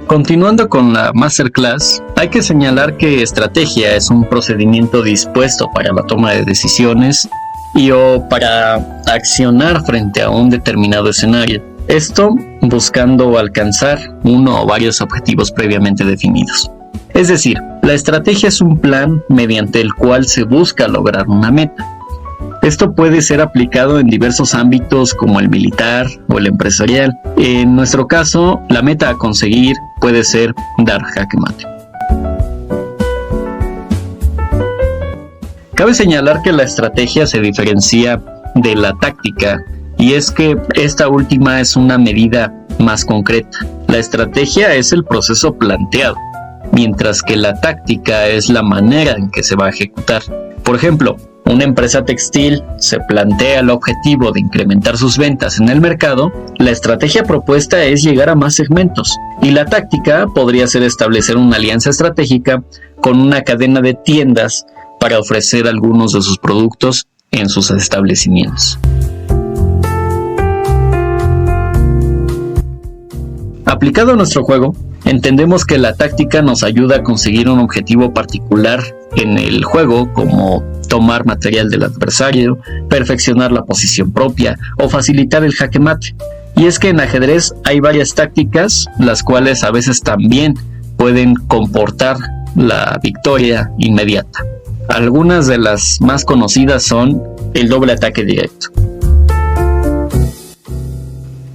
Continuando con la Masterclass, hay que señalar que estrategia es un procedimiento dispuesto para la toma de decisiones o para accionar frente a un determinado escenario. Esto buscando alcanzar uno o varios objetivos previamente definidos. Es decir, la estrategia es un plan mediante el cual se busca lograr una meta. Esto puede ser aplicado en diversos ámbitos como el militar o el empresarial. En nuestro caso, la meta a conseguir puede ser dar jaque mate. Cabe señalar que la estrategia se diferencia de la táctica, y es que esta última es una medida más concreta. La estrategia es el proceso planteado, mientras que la táctica es la manera en que se va a ejecutar. Por ejemplo, una empresa textil se plantea el objetivo de incrementar sus ventas en el mercado. La estrategia propuesta es llegar a más segmentos, y la táctica podría ser establecer una alianza estratégica con una cadena de tiendas para ofrecer algunos de sus productos en sus establecimientos. Aplicado a nuestro juego, entendemos que la táctica nos ayuda a conseguir un objetivo particular en el juego, como tomar material del adversario, perfeccionar la posición propia o facilitar el jaque mate. Y es que en ajedrez hay varias tácticas, las cuales a veces también pueden comportar la victoria inmediata. Algunas de las más conocidas son el doble ataque directo.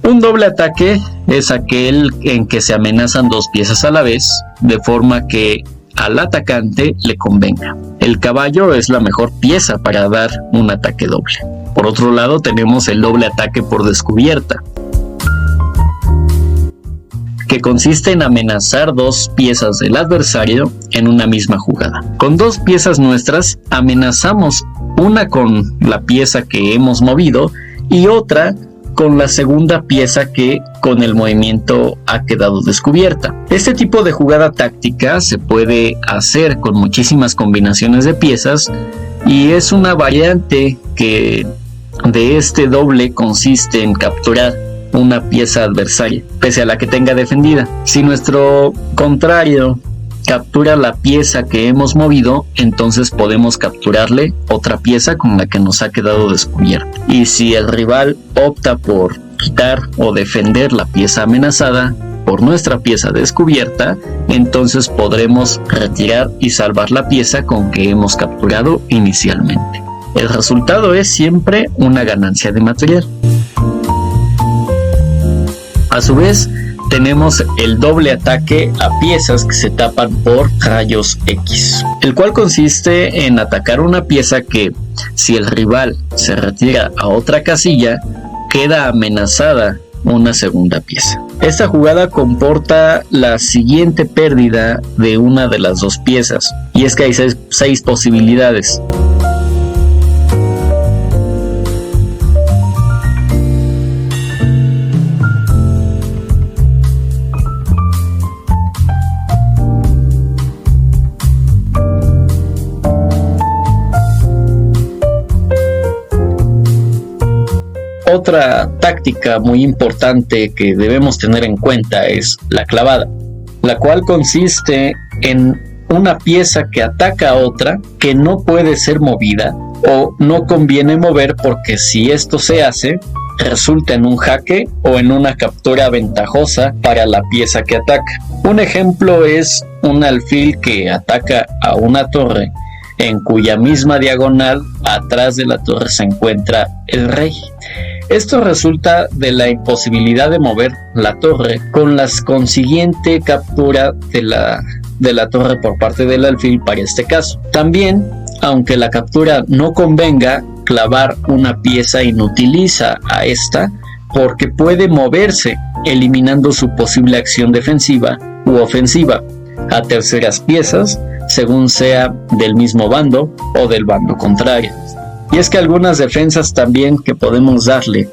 Un doble ataque es aquel en que se amenazan dos piezas a la vez, de forma que al atacante le convenga. El caballo es la mejor pieza para dar un ataque doble. Por otro lado, tenemos el doble ataque por descubierta, que consiste en amenazar dos piezas del adversario en una misma jugada. Con dos piezas nuestras amenazamos una con la pieza que hemos movido y otra con la segunda pieza que con el movimiento ha quedado descubierta. Este tipo de jugada táctica se puede hacer con muchísimas combinaciones de piezas, y es una variante que de este doble consiste en capturar una pieza adversaria, pese a la que tenga defendida. Si nuestro contrario captura la pieza que hemos movido, entonces podemos capturarle otra pieza con la que nos ha quedado descubierta. Y si el rival opta por quitar o defender la pieza amenazada por nuestra pieza descubierta, entonces podremos retirar y salvar la pieza con que hemos capturado inicialmente. El resultado es siempre una ganancia de material. A su vez, tenemos el doble ataque a piezas que se tapan por rayos X, el cual consiste en atacar una pieza que, si el rival se retira a otra casilla, queda amenazada una segunda pieza. Esta jugada comporta la siguiente pérdida de una de las dos piezas, y es que hay seis posibilidades. Otra táctica muy importante que debemos tener en cuenta es la clavada, la cual consiste en una pieza que ataca a otra que no puede ser movida o no conviene mover, porque si esto se hace, resulta en un jaque o en una captura ventajosa para la pieza que ataca. Un ejemplo es un alfil que ataca a una torre en cuya misma diagonal atrás de la torre se encuentra el rey. Esto resulta de la imposibilidad de mover la torre, con la consiguiente captura de la torre por parte del alfil para este caso. También, aunque la captura no convenga, clavar una pieza inutiliza a esta, porque puede moverse, eliminando su posible acción defensiva u ofensiva a terceras piezas, según sea del mismo bando o del bando contrario. Y es que algunas defensas también que podemos darle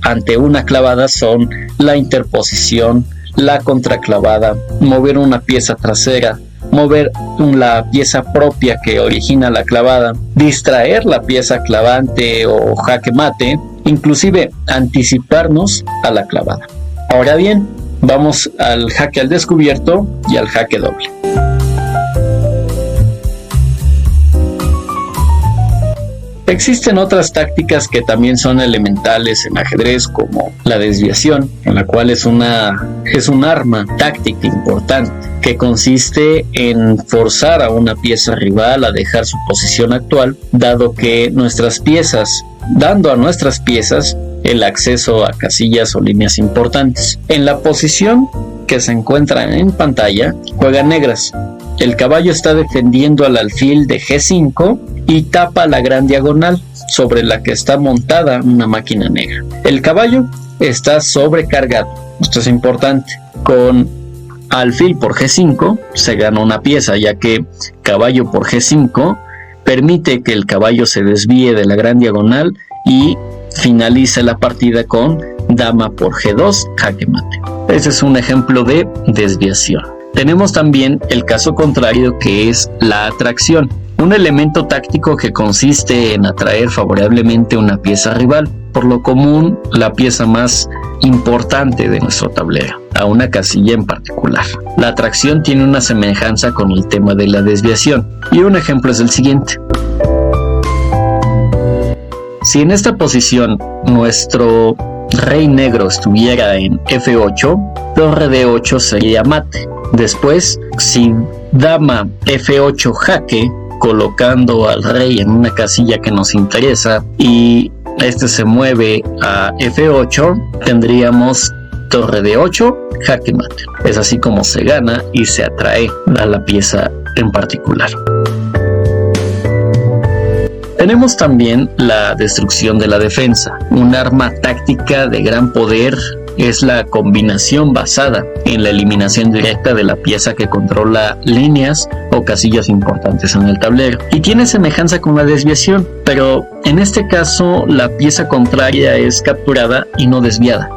ante una clavada son la interposición, la contraclavada, mover una pieza trasera, mover la pieza propia que origina la clavada, distraer la pieza clavante o jaque mate, inclusive anticiparnos a la clavada. Ahora bien, Vamos al jaque al descubierto y al jaque doble. Existen otras tácticas que también son elementales en ajedrez, como la desviación, en la cual es un arma táctica importante que consiste en forzar a una pieza rival a dejar su posición actual, dando a nuestras piezas el acceso a casillas o líneas importantes. En la posición que se encuentra en pantalla, juegan negras. El caballo está defendiendo al alfil de G5 y tapa la gran diagonal sobre la que está montada una máquina negra. El caballo está sobrecargado. Esto es importante. Con alfil por G5 se gana una pieza, ya que caballo por G5 permite que el caballo se desvíe de la gran diagonal y finalice la partida con dama por G2, jaque mate. Ese es un ejemplo de desviación. Tenemos también el caso contrario, que es la atracción, un elemento táctico que consiste en atraer favorablemente una pieza rival, por lo común la pieza más importante de nuestro tablero, a una casilla en particular. La atracción tiene una semejanza con el tema de la desviación, y un ejemplo es el siguiente. Si en esta posición nuestro rey negro estuviera en F8, torre D8 sería mate. Después, si dama F8 jaque, colocando al rey en una casilla que nos interesa, y este se mueve a F8, tendríamos torre D8, jaque mate. Es así como se gana y se atrae a la pieza en particular. Tenemos también la destrucción de la defensa. Un arma táctica de gran poder es la combinación basada en la eliminación directa de la pieza que controla líneas o casillas importantes en el tablero. Y tiene semejanza con la desviación, pero en este caso la pieza contraria es capturada y no desviada.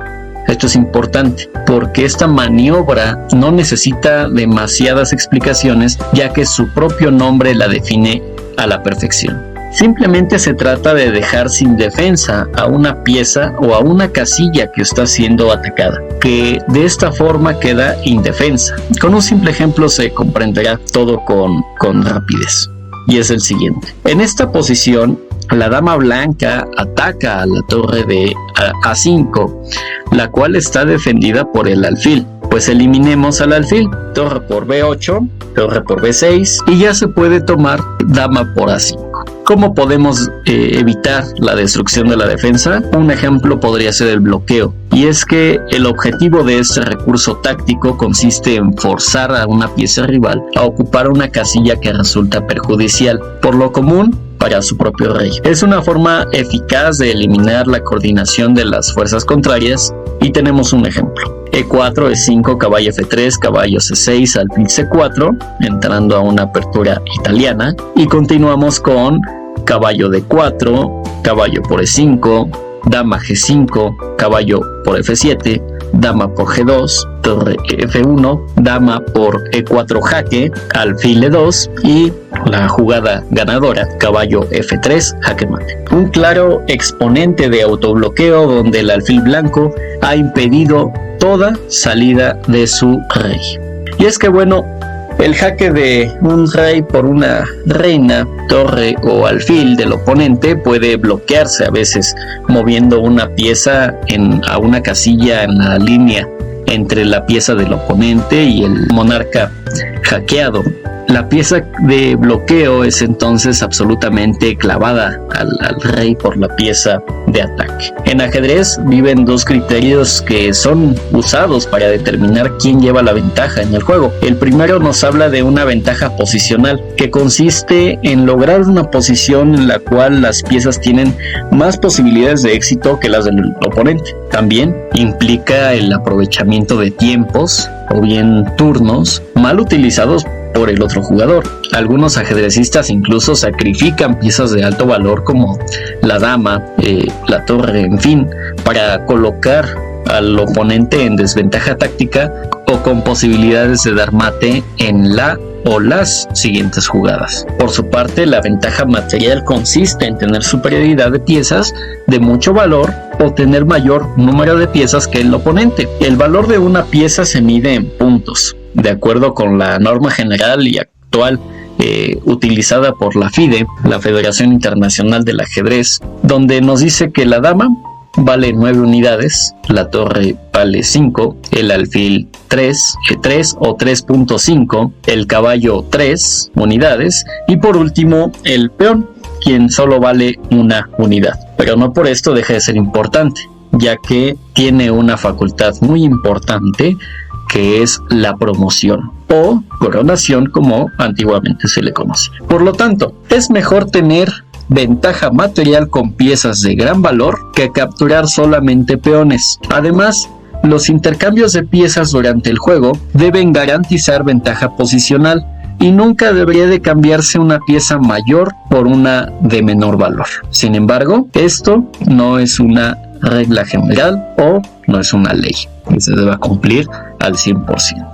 Esto es importante porque esta maniobra no necesita demasiadas explicaciones, ya que su propio nombre la define a la perfección. Simplemente se trata de dejar sin defensa a una pieza o a una casilla que está siendo atacada, que de esta forma queda indefensa. Con un simple ejemplo se comprenderá todo con rapidez, y es el siguiente. En esta posición, la dama blanca ataca a la torre de A5, la cual está defendida por el alfil. Pues eliminemos al alfil, torre por B8, torre por B6, y ya se puede tomar dama por A5. ¿Cómo podemos evitar la destrucción de la defensa? Un ejemplo podría ser el bloqueo, y es que el objetivo de este recurso táctico consiste en forzar a una pieza rival a ocupar una casilla que resulta perjudicial, por lo común para su propio rey. Es una forma eficaz de eliminar la coordinación de las fuerzas contrarias, y tenemos un ejemplo. E4, E5, caballo F3, caballo C6, alfil C4, entrando a una apertura italiana, y continuamos con caballo D4, caballo por E5, dama G5, caballo por F7, dama por G2, torre F1, dama por E4 jaque, alfil E2 y la jugada ganadora, caballo F3, jaque mate. Un claro exponente de autobloqueo donde el alfil blanco ha impedido toda salida de su rey. Y es que bueno, el jaque de un rey por una reina, torre o alfil del oponente puede bloquearse a veces moviendo una pieza a una casilla en la línea entre la pieza del oponente y el monarca hackeado. La pieza de bloqueo es entonces absolutamente clavada al rey por la pieza de ataque. En ajedrez viven dos criterios que son usados para determinar quién lleva la ventaja en el juego. El primero nos habla de una ventaja posicional, que consiste en lograr una posición en la cual las piezas tienen más posibilidades de éxito que las del oponente. También implica el aprovechamiento de tiempos o bien turnos mal utilizados por el otro jugador. Algunos ajedrecistas incluso sacrifican piezas de alto valor como la dama, la torre, en fin, para colocar al oponente en desventaja táctica o con posibilidades de dar mate en la o las siguientes jugadas. Por su parte, la ventaja material consiste en tener superioridad de piezas de mucho valor o tener mayor número de piezas que el oponente. El valor de una pieza se mide en puntos, de acuerdo con la norma general y actual utilizada por la FIDE, la Federación Internacional del Ajedrez, donde nos dice que la dama vale 9 unidades, la torre vale 5, el alfil 3 o 3.5, el caballo 3 unidades y por último el peón, quien solo vale 1 unidad. Pero no por esto deja de ser importante, ya que tiene una facultad muy importante que es la promoción o coronación, como antiguamente se le conoce. Por lo tanto, es mejor tener ventaja material con piezas de gran valor que capturar solamente peones. Además, los intercambios de piezas durante el juego deben garantizar ventaja posicional y nunca debería de cambiarse una pieza mayor por una de menor valor. Sin embargo, esto no es una regla general o no es una ley que se deba cumplir al 100%.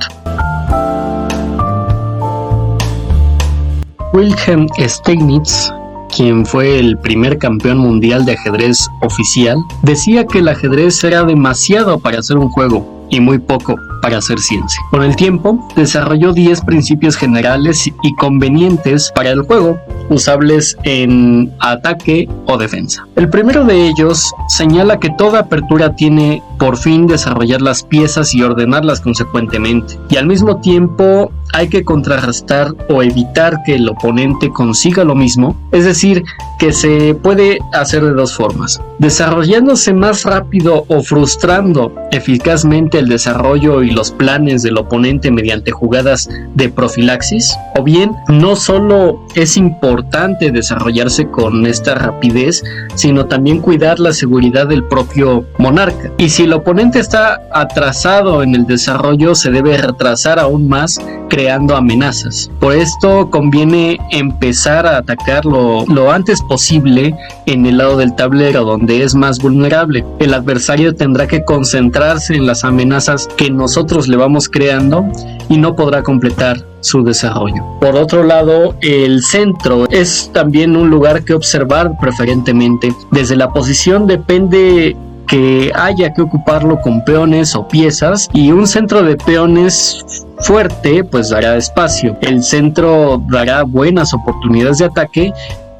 Wilhelm Steinitz, quien fue el primer campeón mundial de ajedrez oficial, decía que el ajedrez era demasiado para hacer un juego y muy poco para hacer ciencia. Con el tiempo, desarrolló 10 principios generales y convenientes para el juego, usables en ataque o defensa. El primero de ellos señala que toda apertura tiene por fin desarrollar las piezas y ordenarlas consecuentemente, y al mismo tiempo hay que contrarrestar o evitar que el oponente consiga lo mismo, es decir, que se puede hacer de dos formas: desarrollándose más rápido o frustrando eficazmente el desarrollo y los planes del oponente mediante jugadas de profilaxis, o bien no solo es importante desarrollarse con esta rapidez, sino también cuidar la seguridad del propio monarca. Y si el oponente está atrasado en el desarrollo, se debe retrasar aún más creando amenazas. Por esto conviene empezar a atacar lo antes posible en el lado del tablero donde es más vulnerable. El adversario tendrá que concentrarse en las amenazas que nosotros le vamos creando y no podrá completar su desarrollo. Por otro lado, el centro es también un lugar que observar preferentemente. Desde la posición depende que haya que ocuparlo con peones o piezas, y un centro de peones fuerte pues dará espacio. El centro dará buenas oportunidades de ataque.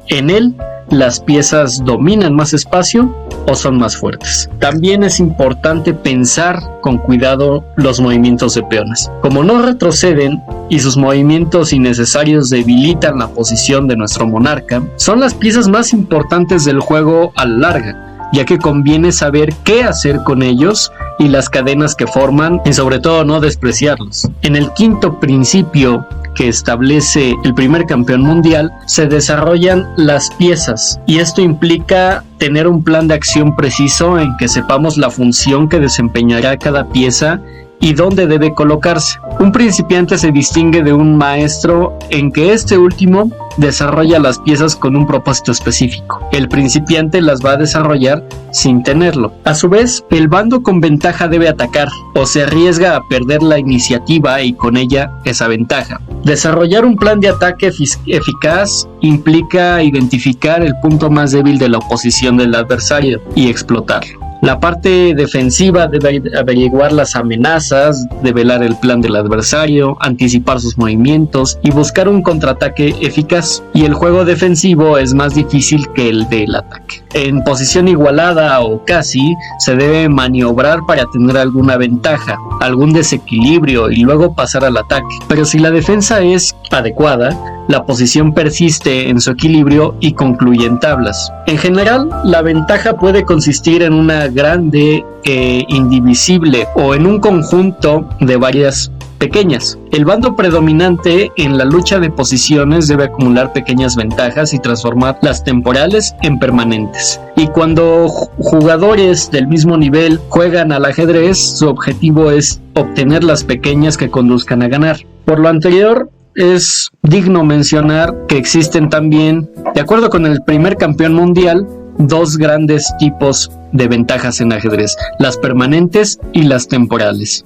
En él las piezas dominan más espacio o son más fuertes. También es importante pensar con cuidado los movimientos de peones. Como no retroceden y sus movimientos innecesarios debilitan la posición de nuestro monarca, son las piezas más importantes del juego a la larga, ya que conviene saber qué hacer con ellos y las cadenas que forman, y sobre todo no despreciarlos. En el quinto principio que establece el primer campeón mundial, se desarrollan las piezas, y esto implica tener un plan de acción preciso en que sepamos la función que desempeñará cada pieza y dónde debe colocarse. Un principiante se distingue de un maestro en que este último desarrolla las piezas con un propósito específico. El principiante las va a desarrollar sin tenerlo. A su vez, el bando con ventaja debe atacar o se arriesga a perder la iniciativa y con ella esa ventaja. Desarrollar un plan de ataque eficaz implica identificar el punto más débil de la oposición del adversario y explotarlo. La parte defensiva debe averiguar las amenazas, develar el plan del adversario, anticipar sus movimientos y buscar un contraataque eficaz. Y el juego defensivo es más difícil que el del ataque. En posición igualada o casi, se debe maniobrar para tener alguna ventaja, algún desequilibrio y luego pasar al ataque. Pero si la defensa es adecuada, la posición persiste en su equilibrio y concluye en tablas. En general, la ventaja puede consistir en una grande e indivisible o en un conjunto de varias pequeñas. El bando predominante en la lucha de posiciones debe acumular pequeñas ventajas y transformar las temporales en permanentes. Y cuando jugadores del mismo nivel juegan al ajedrez, su objetivo es obtener las pequeñas que conduzcan a ganar. Por lo anterior, es digno mencionar que existen también, de acuerdo con el primer campeón mundial, dos grandes tipos de ventajas en ajedrez: las permanentes y las temporales.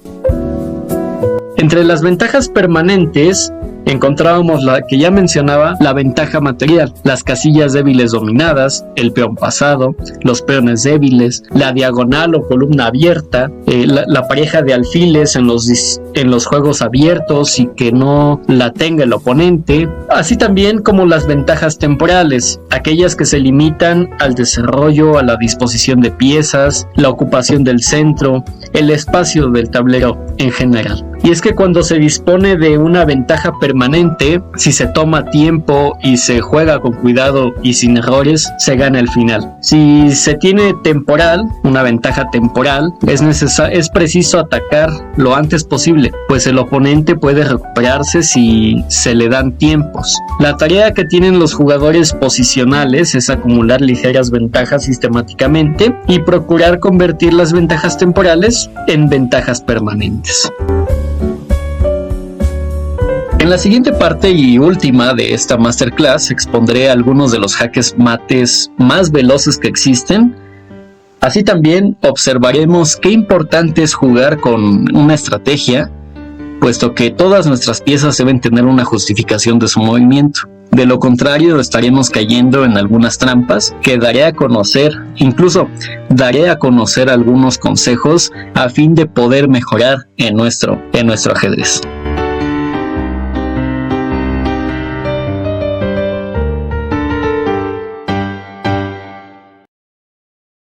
Entre las ventajas permanentes encontrábamos la que ya mencionaba, la ventaja material, las casillas débiles dominadas, el peón pasado, los peones débiles, la diagonal o columna abierta, la pareja de alfiles en los juegos abiertos y que no la tenga el oponente, así también como las ventajas temporales, aquellas que se limitan al desarrollo, a la disposición de piezas, la ocupación del centro, el espacio del tablero en general. Y es que cuando se dispone de una ventaja permanente, si se toma tiempo y se juega con cuidado y sin errores, se gana el final. Si se tiene temporal, una ventaja temporal, es preciso atacar lo antes posible, pues el oponente puede recuperarse si se le dan tiempos. La tarea que tienen los jugadores posicionales es acumular ligeras ventajas sistemáticamente y procurar convertir las ventajas temporales en ventajas permanentes. En la siguiente parte y última de esta masterclass expondré algunos de los jaques mates más veloces que existen. Así también observaremos qué importante es jugar con una estrategia, puesto que todas nuestras piezas deben tener una justificación de su movimiento. De lo contrario, estaremos cayendo en algunas trampas que daré a conocer algunos consejos a fin de poder mejorar en nuestro ajedrez.